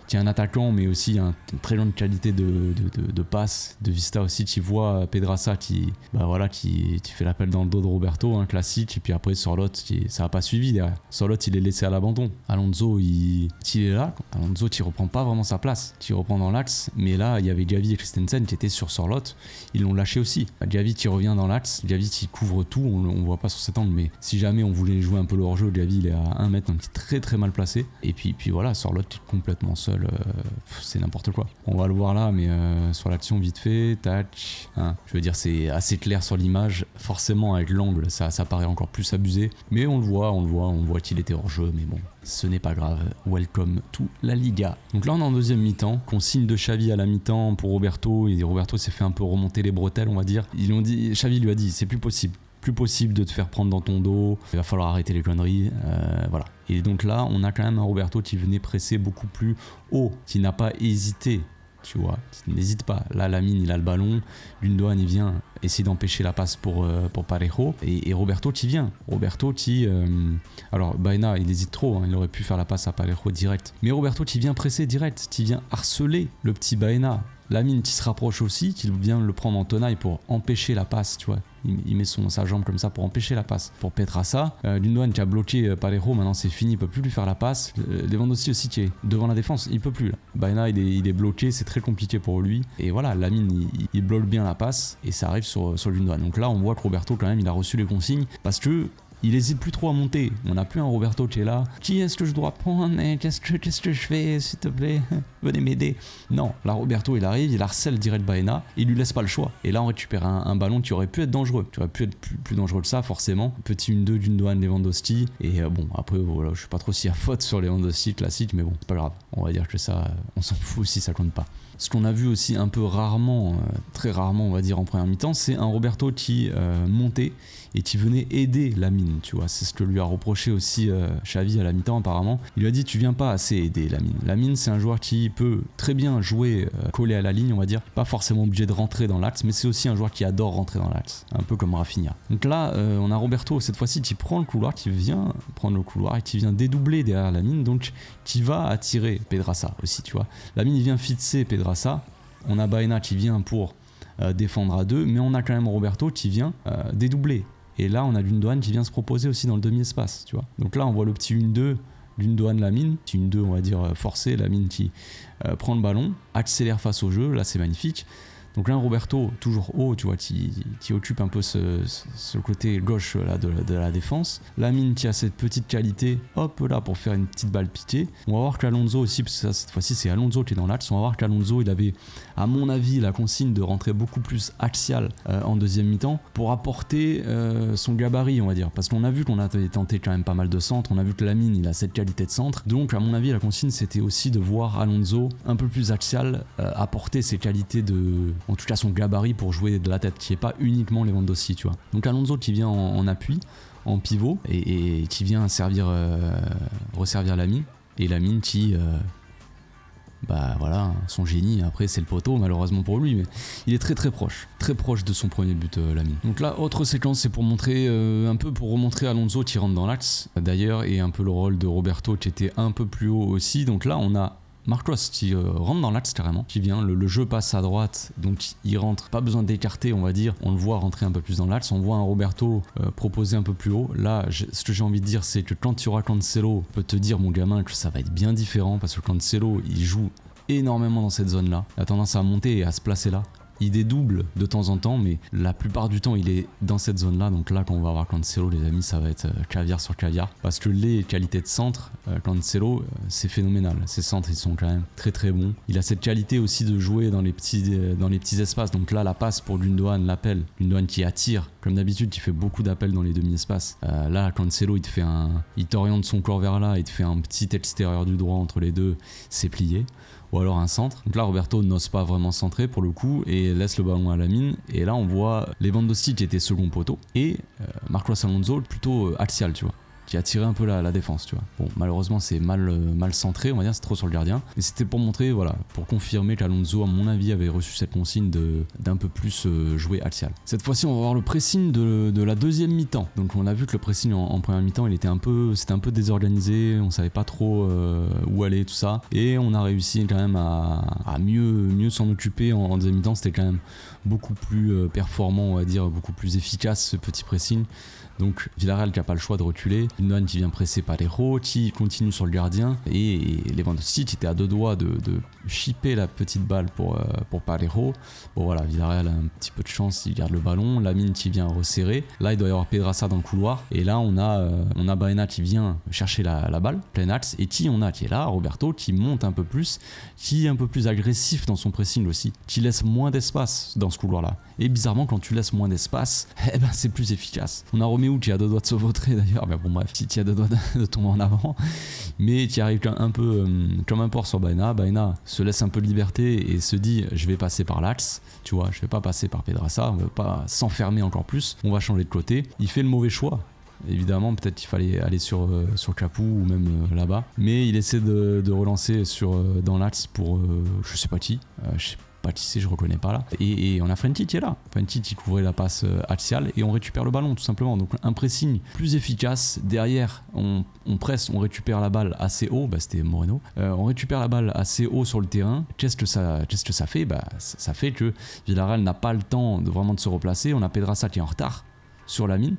qui est un attaquant mais aussi une très grande qualité de passe, de vista aussi, qui voit Pedraza qui fait l'appel dans le dos de Roberto, hein, classique, et puis après Sorloth ça n'a pas suivi derrière. Sorloth il est laissé à l'abandon. Alonso il est là, Alonso qui reprend pas vraiment sa place, qui reprend dans l'axe, mais là il y avait Gavi et Christensen qui étaient sur Sorloth, ils l'ont lâché aussi. Gavi qui revient dans l'axe, Gavi qui couvre tout, on voit pas sur cet angle, mais si jamais on voulait jouer un peu le hors-jeu, Gavi il est à 1 mètre, donc il est très très mal placé. Et puis voilà, Sorloth complètement seul, c'est n'importe quoi. On va le voir là, mais sur l'action vite fait, tac, hein, je veux dire c'est assez clair sur l'image, forcément avec l'angle ça paraît encore plus abusé, mais on voit qu'il était hors-jeu, mais bon, ce n'est pas grave. Welcome to la Liga. Donc là on est en deuxième mi-temps, consigne de Xavi à la mi-temps pour Roberto, et Roberto s'est fait un peu remonter les bretelles, on va dire. Xavi lui a dit c'est plus possible de te faire prendre dans ton dos, il va falloir arrêter les conneries, voilà. Et donc là on a quand même un Roberto qui venait presser beaucoup plus haut, qui n'a pas hésité, tu vois, qui n'hésite pas. Là Lamine il a le ballon, Gundogan il vient essayer d'empêcher la passe pour Parejo, et Roberto qui alors Baena il hésite trop, hein, il aurait pu faire la passe à Parejo direct, mais Roberto qui vient presser direct, qui vient harceler le petit Baena. Lamine qui se rapproche aussi, qui vient le prendre en tenaille pour empêcher la passe, tu vois. Il met sa jambe comme ça pour empêcher la passe. Pour Pedraza, Gundogan qui a bloqué Parejo, maintenant c'est fini, il peut plus lui faire la passe. Lewandowski aussi qui est devant la défense, il peut plus là. Baena il est bloqué, c'est très compliqué pour lui. Et voilà, Lamine il bloque bien la passe et ça arrive sur Gundogan. Donc là on voit que Roberto quand même il a reçu les consignes parce que il hésite plus trop à monter. On n'a plus un Roberto qui est là. Qui est-ce que je dois prendre? Qu'est-ce que je fais, s'il te plaît? Venez m'aider. Non, là Roberto il arrive, il harcèle direct Baena, il lui laisse pas le choix. Et là on récupère un ballon qui aurait pu être dangereux. Qui aurait pu être plus dangereux que ça, forcément. Petit 1-2 Gundogan Lewandowski. Et bon, après voilà, je suis pas trop si à faute sur Lewandowski classique, mais bon, c'est pas grave. On va dire que ça, on s'en fout si ça compte pas. Ce qu'on a vu aussi un peu rarement, très rarement on va dire en première mi-temps, c'est un Roberto qui montait et qui venait aider Lamine, tu vois. C'est ce que lui a reproché aussi Xavi à la mi-temps apparemment. Il lui a dit tu viens pas assez aider Lamine. Lamine c'est un joueur qui peut très bien jouer collé à la ligne on va dire, pas forcément obligé de rentrer dans l'axe, mais c'est aussi un joueur qui adore rentrer dans l'axe, un peu comme Rafinha. Donc là on a Roberto cette fois-ci qui prend le couloir, qui vient prendre le couloir et qui vient dédoubler derrière Lamine, donc qui va attirer Pedraza aussi, tu vois. Lamine il vient fixer Pedraza, on a Baena qui vient pour défendre à deux, mais on a quand même Roberto qui vient dédoubler. Et là on a Gundogan qui vient se proposer aussi dans le demi-espace, tu vois. Donc là on voit le petit 1-2 Gundogan Lamine, petit 1-2 on va dire forcé, Lamine qui prend le ballon, accélère face au jeu, là c'est magnifique. Donc là, Roberto, toujours haut, tu vois, qui occupe un peu ce côté gauche là, de la défense. Lamine qui a cette petite qualité, hop là, pour faire une petite balle piquée. On va voir qu'Alonso aussi, parce que cette fois-ci c'est Alonso qui est dans l'axe, on va voir qu'Alonso il avait, à mon avis, la consigne de rentrer beaucoup plus axial en deuxième mi-temps pour apporter son gabarit, on va dire. Parce qu'on a vu qu'on a tenté quand même pas mal de centres, on a vu que Lamine il a cette qualité de centre. Donc à mon avis, la consigne c'était aussi de voir Alonso un peu plus axial, apporter ses qualités en tout cas son gabarit pour jouer de la tête, qui n'est pas uniquement Lewandowski, tu vois. Donc Alonso qui vient en appui, en pivot, et qui vient resservir Lamine, et Lamine qui... bah voilà, son génie, après c'est le poteau malheureusement pour lui, mais il est très proche de son premier but, Lamine. Donc là, autre séquence, c'est pour montrer pour remontrer Alonso qui rentre dans l'axe d'ailleurs, et un peu le rôle de Roberto qui était un peu plus haut aussi. Donc là on a Marcos qui rentre dans l'axe carrément, qui vient, le jeu passe à droite, donc il rentre, pas besoin d'écarter on va dire, on le voit rentrer un peu plus dans l'axe, on voit un Roberto proposer un peu plus haut. Là, ce que j'ai envie de dire, c'est que quand tu auras Cancelo, peut te dire mon gamin que ça va être bien différent, parce que Cancelo, il joue énormément dans cette zone là, il a tendance à monter et à se placer là. Il dédouble de temps en temps, mais la plupart du temps il est dans cette zone là. Donc là, quand on va avoir Cancelo, les amis, ça va être caviar sur caviar, parce que les qualités de centre, Cancelo, c'est phénoménal. Ses centres ils sont quand même très bons. Il a cette qualité aussi de jouer dans les petits espaces. Donc là, la passe pour Gundogan, l'appel Gundogan qui attire comme d'habitude, qui fait beaucoup d'appels dans les demi-espaces. Là, Cancelo il t'oriente son corps vers là, il te fait un petit extérieur du droit entre les deux, c'est plié. Ou alors un centre. Donc là, Roberto n'ose pas vraiment centrer pour le coup et laisse le ballon à Lamine. Et là, on voit Lewandowski qui était second poteau et Marcos Alonso plutôt axial, tu vois, qui a tiré un peu la défense, tu vois. Bon, malheureusement, c'est mal centré, on va dire, c'est trop sur le gardien. Mais c'était pour montrer, voilà, pour confirmer qu'Alonso, à mon avis, avait reçu cette consigne d'un peu plus jouer axial. Cette fois-ci, on va voir le pressing de la deuxième mi-temps. Donc, on a vu que le pressing en première mi-temps, c'était un peu désorganisé, on savait pas trop où aller, tout ça. Et on a réussi quand même à mieux s'en occuper en deuxième mi-temps. C'était quand même beaucoup plus performant, on va dire, beaucoup plus efficace ce petit pressing. Donc Villarreal qui n'a pas le choix de reculer, Gundogan qui vient presser Parejo, qui continue sur le gardien, et Lewandowski qui était à deux doigts de chipper la petite balle pour Parejo. Bon voilà, Villarreal a un petit peu de chance, il garde le ballon, Lamine qui vient resserrer, là il doit y avoir Pedraza dans le couloir, et là on a Baena qui vient chercher la balle, plein axe, et qui est là, Roberto qui monte un peu plus, qui est un peu plus agressif dans son pressing aussi, qui laisse moins d'espace dans ce couloir là. Et bizarrement, quand tu laisses moins d'espace, c'est plus efficace. On a Roméo qui a deux doigts de se vautrer d'ailleurs, mais bon bref, qui a deux doigts de tomber en avant, mais qui arrive un peu comme un porc sur Baena. Baena se laisse un peu de liberté et se dit je vais passer par l'axe, tu vois, je vais pas passer par Pedraza, on va pas s'enfermer encore plus, on va changer de côté. Il fait le mauvais choix. Évidemment, peut-être qu'il fallait aller sur Capou ou même là-bas, mais il essaie de relancer dans l'axe pour je sais pas qui, je reconnais pas là, et on a Frenkie qui est là, Frenkie qui couvrait la passe axiale, et on récupère le ballon tout simplement. Donc un pressing plus efficace, derrière on presse, on récupère la balle assez haut, c'était Moreno, on récupère la balle assez haut sur le terrain. Qu'est-ce que ça fait? Ça fait que Villarreal n'a pas le temps vraiment de se replacer. On a Pedraza qui est en retard sur Lamine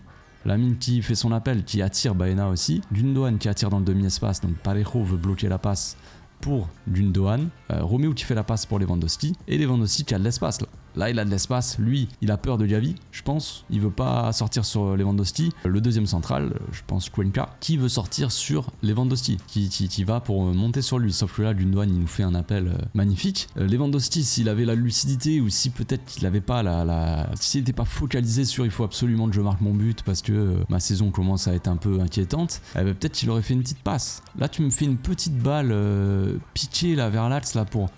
qui fait son appel, qui attire Baena aussi, Gundogan qui attire dans le demi-espace, donc Parejo veut bloquer la passe pour Gundogan, Roméo qui fait la passe pour Lewandowski, et Lewandowski qui a de l'espace là. Là, il a de l'espace, lui, il a peur de Gavi, je pense, il veut pas sortir sur Lewandowski. Le deuxième central, je pense Cuenca, qui veut sortir sur Lewandowski, qui va pour monter sur lui, sauf que là, Gundogan, il nous fait un appel magnifique. Lewandowski, s'il avait la lucidité, ou si peut-être qu'il avait pas s'il n'était pas focalisé sur il faut absolument que je marque mon but parce que ma saison commence à être un peu inquiétante, peut-être qu'il aurait fait une petite passe. Là, tu me fais une petite balle pitchée là, vers l'axe là, pour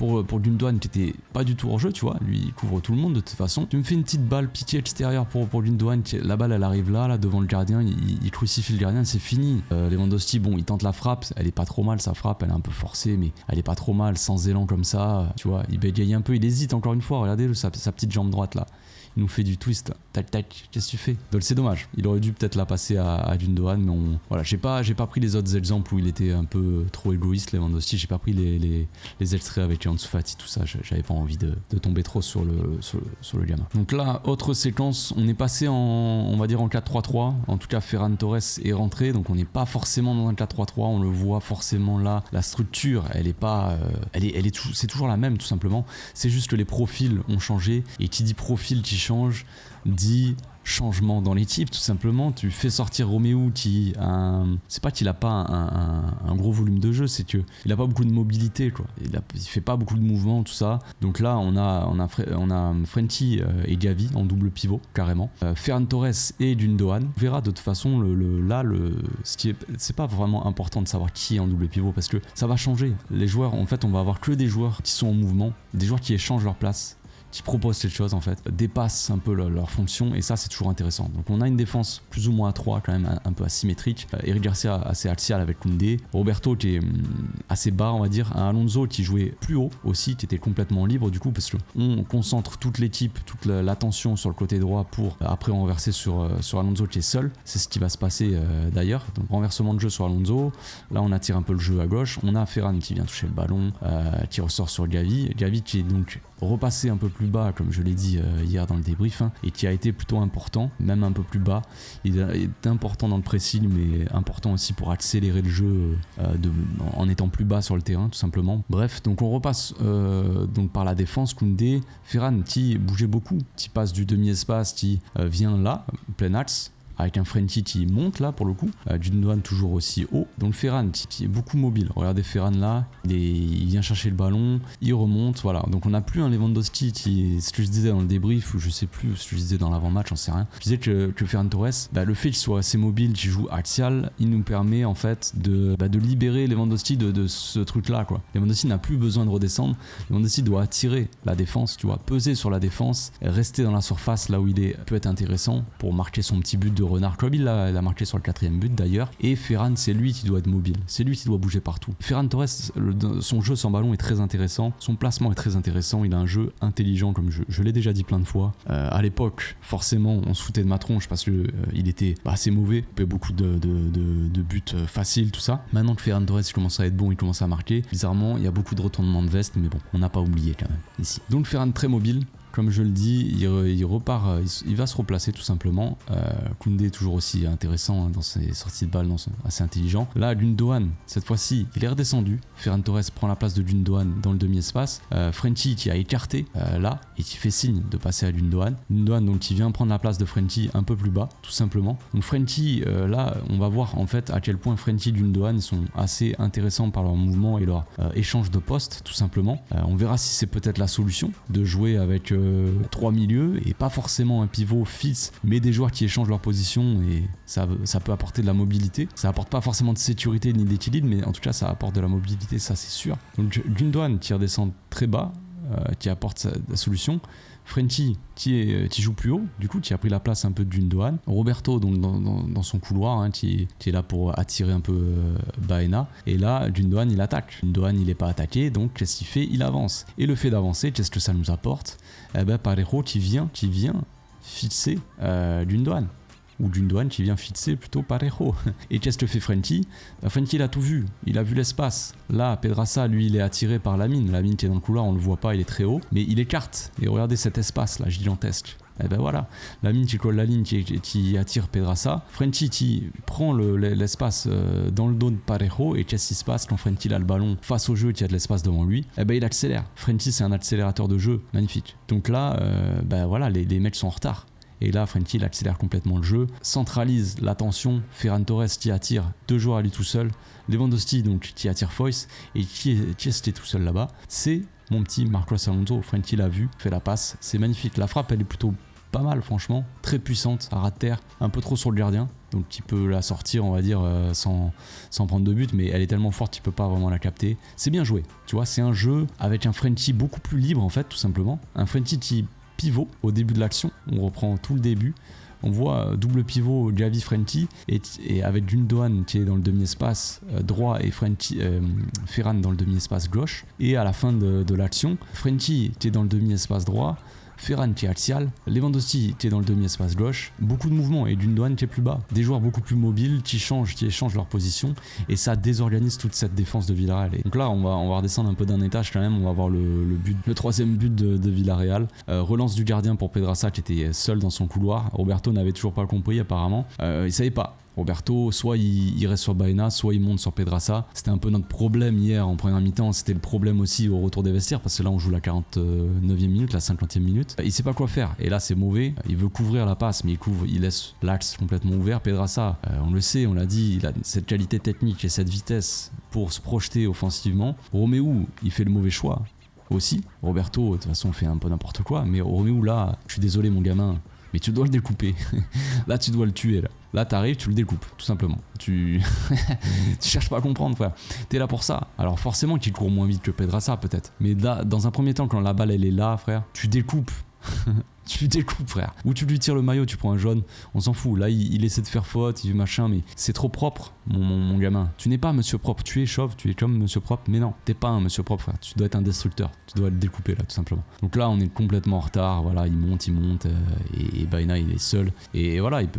Gundogan qui était pas du tout hors jeu, tu vois, lui il couvre tout le monde de toute façon. Tu me fais une petite balle pitchée extérieure pour Gundogan, la balle elle arrive là devant le gardien, il crucifie le gardien, c'est fini. Lewandowski, bon, il tente la frappe, elle est pas trop mal sa frappe, elle est un peu forcée, mais elle est pas trop mal, sans élan comme ça, tu vois, il bégaye un peu, il hésite encore une fois, regardez sa petite jambe droite là. il nous fait du twist, tac tac, qu'est-ce que tu fais? Donc c'est dommage, il aurait dû peut-être la passer à Gundogan, mais voilà, j'ai pas pris les autres exemples où il était un peu trop égoïste, Lewandowski, j'ai pas pris les extraits avec Ansu Fati, tout ça, j'avais pas envie de tomber trop sur le gamin. Donc là, autre séquence, on est passé on va dire en 4-3-3, en tout cas Ferran Torres est rentré, donc on n'est pas forcément dans un 4-3-3, on le voit forcément là, la structure, elle est pas, c'est toujours la même tout simplement, c'est juste que les profils ont changé, et qui dit profil qui change, dit changement dans l'équipe tout simplement. Tu fais sortir Roméo qui c'est pas qu'il a pas un gros volume de jeu, c'est que il a pas beaucoup de mobilité quoi. Il fait pas beaucoup de mouvements tout ça. Donc là on a Frenkie et Gavi en double pivot carrément. Ferran Torres et Gundogan. On verra de toute façon c'est pas vraiment important de savoir qui est en double pivot parce que ça va changer. Les joueurs en fait on va avoir que des joueurs qui sont en mouvement, des joueurs qui échangent leur place, qui proposent cette chose en fait, dépassent un peu leur fonction et ça c'est toujours intéressant. Donc on a une défense plus ou moins à 3 quand même un peu asymétrique. Eric Garcia assez axial avec Koundé, Roberto qui est assez bas on va dire, un Alonso qui jouait plus haut aussi, qui était complètement libre du coup parce qu'on concentre toute l'équipe, toute l'attention sur le côté droit pour après renverser sur Alonso qui est seul. C'est ce qui va se passer d'ailleurs. Donc renversement de jeu sur Alonso, là on attire un peu le jeu à gauche, on a Ferran qui vient toucher le ballon, qui ressort sur Gavi qui est donc repassé un peu plus bas comme je l'ai dit hier dans le débrief et qui a été plutôt important, même un peu plus bas. Il est important dans le pressing mais important aussi pour accélérer le jeu en étant plus bas sur le terrain tout simplement. Bref, donc on repasse donc par la défense. Koundé, Ferran qui bougeait beaucoup, qui passe du demi-espace, qui vient là, plein axe, avec un Frenkie qui monte là pour le coup, Gundogan toujours aussi haut, donc Ferran qui est beaucoup mobile. Regardez Ferran là, il vient chercher le ballon, il remonte, voilà. Donc on n'a plus un Lewandowski qui, ce que je disais dans le débrief ou je sais plus ce que je disais dans l'avant-match, j'en sais rien. Je disais que Ferran Torres, le fait qu'il soit assez mobile, qu'il joue axial, il nous permet en fait de libérer Lewandowski de ce truc là quoi. Lewandowski n'a plus besoin de redescendre, Lewandowski doit attirer la défense, tu vois, peser sur la défense, rester dans la surface là où peut être intéressant pour marquer son petit but de renard comme il l'a marqué sur le 4e but d'ailleurs. Et Ferran, c'est lui qui doit être mobile, c'est lui qui doit bouger partout. Ferran Torres, son jeu sans ballon est très intéressant, son placement est très intéressant, il a un jeu intelligent comme je l'ai déjà dit plein de fois. À l'époque forcément on se foutait de ma tronche parce que il était assez mauvais, il fait beaucoup de buts faciles tout ça. Maintenant que Ferran Torres commence à être bon, il commence à marquer, bizarrement il y a beaucoup de retournements de veste, mais bon, on n'a pas oublié quand même ici. Donc Ferran très mobile, comme je le dis, il repart, il va se replacer tout simplement. Koundé toujours aussi intéressant dans ses sorties de balle, assez intelligent. Là, Gundogan, cette fois-ci, il est redescendu. Ferran Torres prend la place de Gundogan dans le demi-espace. Frenkie qui a écarté là et qui fait signe de passer à Gundogan. Gundogan donc qui vient prendre la place de Frenkie un peu plus bas, tout simplement. Donc Frenkie, là, on va voir en fait à quel point Frenkie et Gundogan sont assez intéressants par leur mouvement et leur échange de postes, tout simplement. On verra si c'est peut-être la solution de jouer avec 3 milieux et pas forcément un pivot fixe mais des joueurs qui échangent leur position et ça peut apporter de la mobilité. Ça apporte pas forcément de sécurité ni d'équilibre mais en tout cas ça apporte de la mobilité, ça c'est sûr. Donc Gundogan qui redescend très bas, qui apporte la solution. Frenkie qui joue plus haut, du coup qui a pris la place un peu de Gundogan. Roberto donc dans son couloir qui est là pour attirer un peu Baena. Et là Gundogan il attaque. Gundogan il est pas attaqué, donc qu'est-ce qu'il fait? Il avance. Et le fait d'avancer, qu'est-ce que ça nous apporte? Parejo qui vient fixer Gundogan. Ou Gundogan qui vient fixer plutôt Parejo. Et qu'est-ce que fait Frenkie? Frenkie il a tout vu, il a vu l'espace. Là Pedraza lui il est attiré par Lamine qui est dans le couloir, on le voit pas, il est très haut, mais il écarte. Et regardez cet espace là gigantesque. Et voilà, Lamine qui colle la ligne qui attire Pedraza. Frenkie qui prend l'espace dans le dos de Parejo. Et qu'est-ce qui se passe quand Frenkie a le ballon face au jeu et qu'il y a de l'espace devant lui? Il accélère. Frenkie c'est un accélérateur de jeu magnifique. Donc là voilà, les mecs sont en retard. Et là, Frenkie il accélère complètement le jeu, centralise l'attention. Ferran Torres qui attire 2 joueurs à lui tout seul. Lewandowski donc qui attire Foyce. Et qui est tout seul là-bas? C'est mon petit Marcos Alonso. Frenkie l'a vu, fait la passe. C'est magnifique. La frappe, elle est plutôt pas mal, franchement. Très puissante, à ras de terre. Un peu trop sur le gardien. Donc tu peux la sortir, on va dire, sans prendre de but. Mais elle est tellement forte, tu peux pas vraiment la capter. C'est bien joué. Tu vois, c'est un jeu avec un Frenkie beaucoup plus libre, en fait, tout simplement. Un Frenkie qui pivot au début de l'action, on reprend tout le début, on voit double pivot Gavi Frenkie et avec Gundogan qui est dans le demi-espace droit et Ferran dans le demi-espace gauche, et à la fin de l'action, Frenkie qui est dans le demi-espace droit, Ferran qui est axial, Lewandowski qui est dans le demi-espace gauche, beaucoup de mouvements et Gundogan qui est plus bas. Des joueurs beaucoup plus mobiles qui échangent leur position et ça désorganise toute cette défense de Villarreal. Et donc là on va redescendre un peu d'un étage quand même, on va voir le troisième but de Villarreal. Relance du gardien pour Pedraza qui était seul dans son couloir. Roberto n'avait toujours pas compris apparemment, il savait pas. Roberto, soit il reste sur Baena, soit il monte sur Pedraza. C'était un peu notre problème hier en première mi-temps. C'était le problème aussi au retour des vestiaires parce que là on joue la 49e minute, la 50e minute. Il sait pas quoi faire et là c'est mauvais. Il veut couvrir la passe mais il laisse l'axe complètement ouvert. Pedraza, on le sait, on l'a dit, il a cette qualité technique et cette vitesse pour se projeter offensivement. Romeu, il fait le mauvais choix aussi. Roberto, de toute façon, fait un peu n'importe quoi. Mais Romeu, là, je suis désolé mon gamin, mais tu dois le découper. Là tu dois le tuer là. Là t'arrives, tu le découpes, tout simplement. Tu cherches pas à comprendre, frère. T'es là pour ça. Alors forcément qu'il court moins vite que Pedraza peut-être. Mais là, dans un premier temps, quand la balle elle est là, frère, tu découpes. Tu découpes, frère. Ou tu lui tires le maillot, tu prends un jaune, on s'en fout. Là il essaie de faire faute, il machin, mais c'est trop propre, mon gamin. Tu n'es pas monsieur propre, tu es chauve, tu es comme monsieur propre, mais non, t'es pas un monsieur propre, frère. Tu dois être un destructeur, tu dois le découper là, tout simplement. Donc là on est complètement en retard, voilà, il monte, et Baena il est seul. Et voilà, il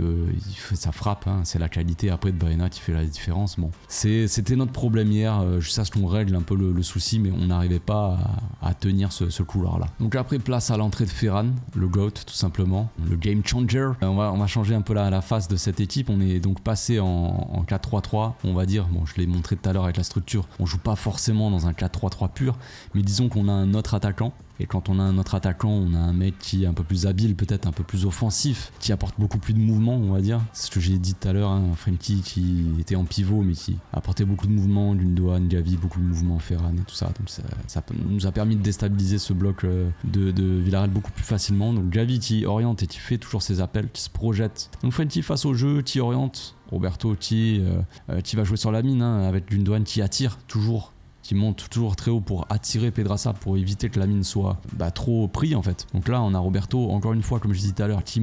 fait sa frappe, hein. C'est la qualité après de Baena qui fait la différence. Bon, c'était notre problème hier, juste à ce qu'on règle un peu le souci, mais on n'arrivait pas à tenir ce couloir là. Donc après, place à l'entrée de Ferran, le GOAT tout simplement, le game changer. On va changer un peu la face de cette équipe. On est donc passé en 4-3-3, on va dire. Bon, je l'ai montré tout à l'heure avec la structure. On joue pas forcément dans un 4-3-3 pur, mais disons qu'on a un autre attaquant. Et quand on a un autre attaquant, on a un mec qui est un peu plus habile, peut-être un peu plus offensif, qui apporte beaucoup plus de mouvement, on va dire. C'est ce que j'ai dit tout à l'heure, hein, Frenkie qui était en pivot, mais qui apportait beaucoup de mouvement, Gundogan, Gavi, beaucoup de mouvement, Ferran et tout ça. Donc ça nous a permis de déstabiliser ce bloc de Villarreal beaucoup plus facilement. Donc Gavi qui oriente et qui fait toujours ses appels, qui se projette. Donc Frenkie face au jeu, qui oriente. Roberto qui va jouer sur la mine, hein, avec Gundogan qui attire toujours, qui monte toujours très haut pour attirer Pedraza, pour éviter que la mine soit trop pris en fait. Donc là on a Roberto, encore une fois comme je disais tout à l'heure, qui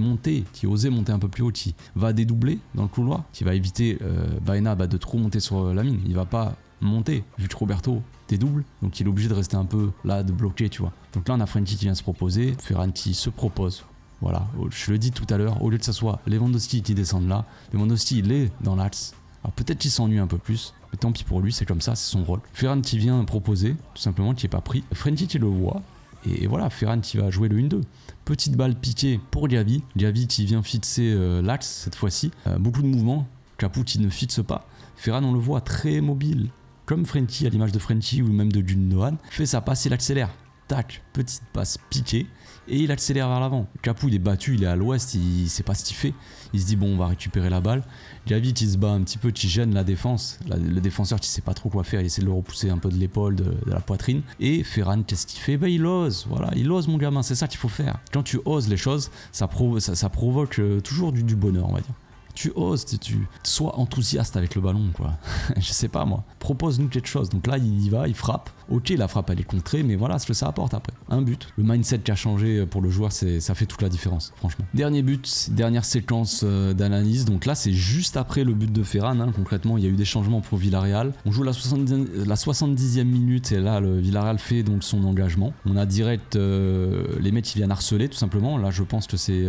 osait monter un peu plus haut, qui va dédoubler dans le couloir, qui va éviter Baena de trop monter sur la mine. Il va pas monter vu que Roberto dédouble, donc il est obligé de rester un peu là, de bloquer, tu vois. Donc là on a Frenkie qui vient se proposer, Ferran qui se propose. Voilà, je le dis tout à l'heure, au lieu que ça soit Lewandowski qui descende là, Lewandowski il est dans l'axe. Alors peut-être qu'il s'ennuie un peu plus, mais tant pis pour lui, c'est comme ça, c'est son rôle. Ferran qui vient proposer, tout simplement, qui n'est pas pris. Frenkie qui le voit, et voilà, Ferran qui va jouer le 1-2. Petite balle piquée pour Gavi. Gavi qui vient fixer l'axe cette fois-ci. Beaucoup de mouvements, Capoue qui ne fixe pas. Ferran, on le voit très mobile, comme Frenkie, à l'image de Frenkie ou même de Gundogan. Fait sa passe, il accélère. Tac, petite passe piquée. Et il accélère vers l'avant. Capoue il est battu, il est à l'ouest, il sait pas ce qu'il fait. Il se dit bon on va récupérer la balle. Gavi qui se bat un petit peu, qui gêne la défense. Le défenseur qui sait pas trop quoi faire, il essaie de le repousser un peu de l'épaule, de la poitrine. Et Ferran qu'est-ce qu'il fait? Il ose, voilà, il ose mon gamin, c'est ça qu'il faut faire. Quand tu oses les choses, ça provoque toujours du bonheur on va dire. Tu oses, tu sois enthousiaste avec le ballon quoi. Je sais pas moi, propose-nous quelque chose. Donc là il y va, il frappe. Ok, la frappe elle est contrée, mais voilà ce que ça apporte après. Un but. Le mindset qui a changé pour le joueur, ça fait toute la différence, franchement. Dernier but, dernière séquence d'analyse. Donc là, c'est juste après le but de Ferran. Hein. Concrètement, il y a eu des changements pour Villarreal. On joue la 70e minute et là, le Villarreal fait donc son engagement. On a direct les mecs qui viennent harceler, tout simplement. Là, je pense que c'est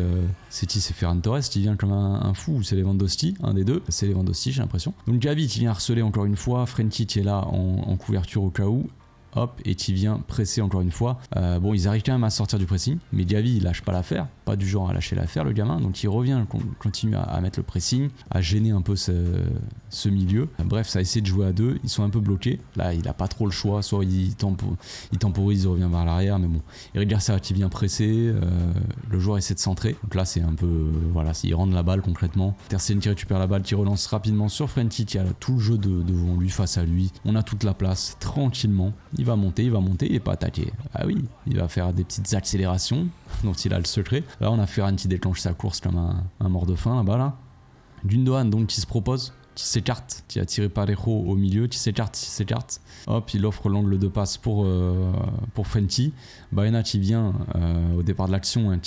Ferran Torres qui vient comme un fou, ou c'est Lewandowski, un des deux. C'est Lewandowski, j'ai l'impression. Donc Gavi qui vient harceler encore une fois. Frenkie qui est là en couverture au cas où. Hop, et qui vient presser encore une fois. Bon, ils arrivent quand même à sortir du pressing, mais Gavi il lâche pas l'affaire, pas du genre à lâcher l'affaire le gamin, donc il revient, continue à mettre le pressing, à gêner un peu ce milieu. Bref, ça a essayé de jouer à deux, ils sont un peu bloqués. Là, il a pas trop le choix, soit il temporise, il revient vers l'arrière, mais bon. Eric Garcia qui vient presser, le joueur essaie de centrer, donc là c'est un peu, voilà, il rentre la balle concrètement. Tercien qui récupère la balle, qui relance rapidement sur Frenkie qui a tout le jeu devant lui, face à lui. On a toute la place, tranquillement. Il va monter, il est pas attaqué. Ah oui, il va faire des petites accélérations dont il a le secret. Là, on a Ferran qui déclenche sa course comme un mort de faim là-bas là. Gundogan donc qui se propose. tu s'écartes, tu as tiré Parejo au milieu, tu s'écartes. Hop, il offre l'angle de passe pour Frenty. Baena qui vient au départ de l'action, hein,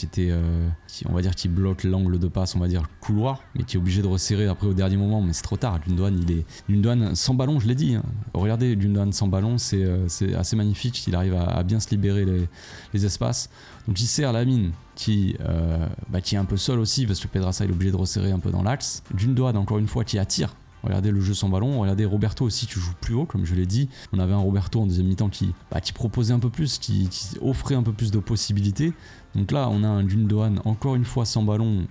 on va dire qu'il bloque l'angle de passe, on va dire couloir, mais qui est obligé de resserrer après au dernier moment, mais c'est trop tard. Gundogan sans ballon, je l'ai dit. Hein. Regardez, Gundogan sans ballon, c'est assez magnifique. Il arrive à bien se libérer les espaces. Donc il sert Lamine qui est un peu seul aussi parce que Pedraza est obligé de resserrer un peu dans l'axe. Gundogan encore une fois qui attire. Regardez le jeu sans ballon, regardez Roberto aussi qui joue plus haut comme je l'ai dit. On avait un Roberto en deuxième mi-temps qui proposait un peu plus, qui offrait un peu plus de possibilités. Donc là on a un Gundogan encore une fois sans ballon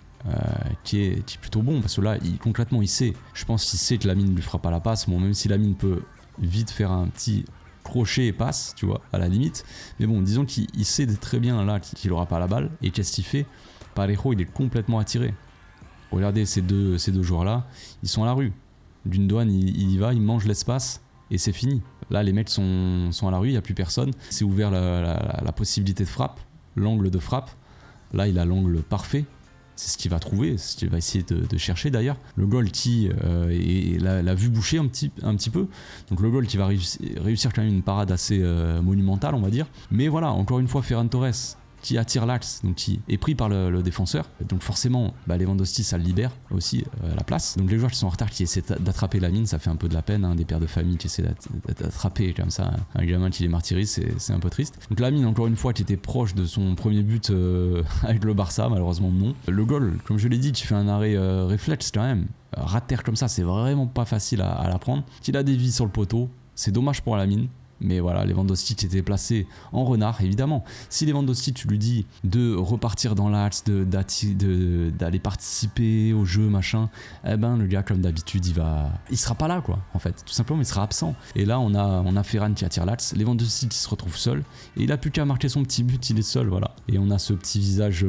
qui est plutôt bon parce que là concrètement il sait, je pense qu'il sait que Lamine lui fera pas la passe. Bon, même si Lamine peut vite faire un petit crochet et passe, tu vois, à la limite. Mais bon, disons qu'il sait très bien là qu'il aura pas la balle. Et qu'est-ce qu'il fait? Parejo il est complètement attiré. Regardez ces deux joueurs là, ils sont à la rue. Gundogan il y va, il mange l'espace et c'est fini. Là les mecs sont à la rue, il n'y a plus personne. C'est ouvert la possibilité de frappe, l'angle de frappe. Là il a l'angle parfait. C'est ce qu'il va trouver, c'est ce qu'il va essayer de chercher d'ailleurs. Le goal qui l'a vu boucher un petit peu. Donc le goal qui va réussir quand même une parade assez monumentale on va dire. Mais voilà, encore une fois Ferran Torres qui attire l'axe, donc qui est pris par le défenseur. Donc forcément, Lewandowski ça le libère aussi la place. Donc les joueurs qui sont en retard qui essaient d'attraper Lamine, ça fait un peu de la peine, hein, des pères de famille qui essaient d'attraper comme ça un gamin qui les martyrise, c'est un peu triste. Donc Lamine encore une fois qui était proche de son premier but avec le Barça, malheureusement non. Le goal, comme je l'ai dit, qui fait un arrêt réflexe quand même. Rater comme ça, c'est vraiment pas facile à la prendre. Qu'il a des vies sur le poteau, c'est dommage pour Lamine. Mais voilà, Lewandowski était placé en renard, évidemment. Si Lewandowski, tu lui dis de repartir dans l'axe, d'aller participer au jeu, machin, le gars, comme d'habitude, il sera pas là, quoi, en fait. Tout simplement, il sera absent. Et là, on a Ferran qui attire l'axe, Lewandowski qui se retrouve seul, et il a plus qu'à marquer son petit but, il est seul, voilà. Et on a ce petit visage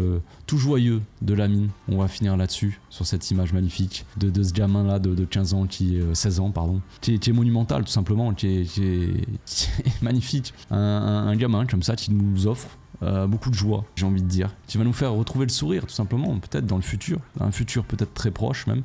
tout joyeux de Lamine. On va finir là-dessus, sur cette image magnifique de ce gamin-là de 15 ans, 16 ans, pardon, qui est monumental, tout simplement, qui est magnifique, un gamin comme ça qui nous offre beaucoup de joie, j'ai envie de dire, qui va nous faire retrouver le sourire tout simplement, peut-être dans le futur, un futur peut-être très proche même,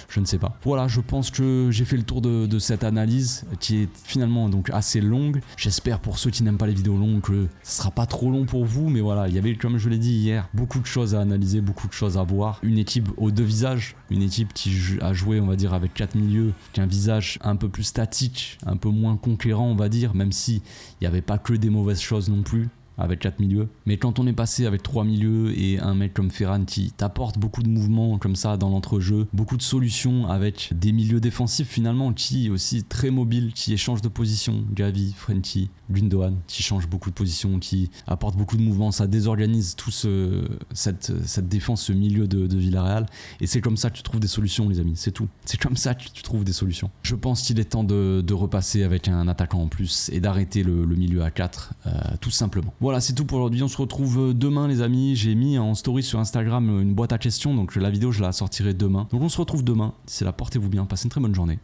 je ne sais pas. Voilà, je pense que j'ai fait le tour de cette analyse qui est finalement donc assez longue. J'espère pour ceux qui n'aiment pas les vidéos longues que ce sera pas trop long pour vous, mais voilà, il y avait, comme je l'ai dit hier, beaucoup de choses à analyser, beaucoup de choses à voir. Une équipe aux deux visages, une équipe qui a joué on va dire avec 4 milieux, qui a un visage un peu plus statique, un peu moins conquérant on va dire, même si il n'y avait pas que des mauvaises choses non plus avec 4 milieux. Mais quand on est passé avec 3 milieux et un mec comme Ferran qui t'apporte beaucoup de mouvements comme ça dans l'entrejeu, beaucoup de solutions avec des milieux défensifs finalement qui aussi très mobiles, qui échangent de position, Gavi, Frenty, Gundogan, qui change beaucoup de position, qui apporte beaucoup de mouvements, ça désorganise tout cette défense, ce milieu de Villarreal, et c'est comme ça que tu trouves des solutions les amis, c'est tout. C'est comme ça que tu trouves des solutions. Je pense qu'il est temps de repasser avec un attaquant en plus et d'arrêter le milieu à 4 tout simplement. Voilà, c'est tout pour aujourd'hui, on se retrouve demain les amis. J'ai mis en story sur Instagram une boîte à questions, donc la vidéo je la sortirai demain. Donc on se retrouve demain, d'ici là portez-vous bien, passez une très bonne journée,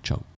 ciao.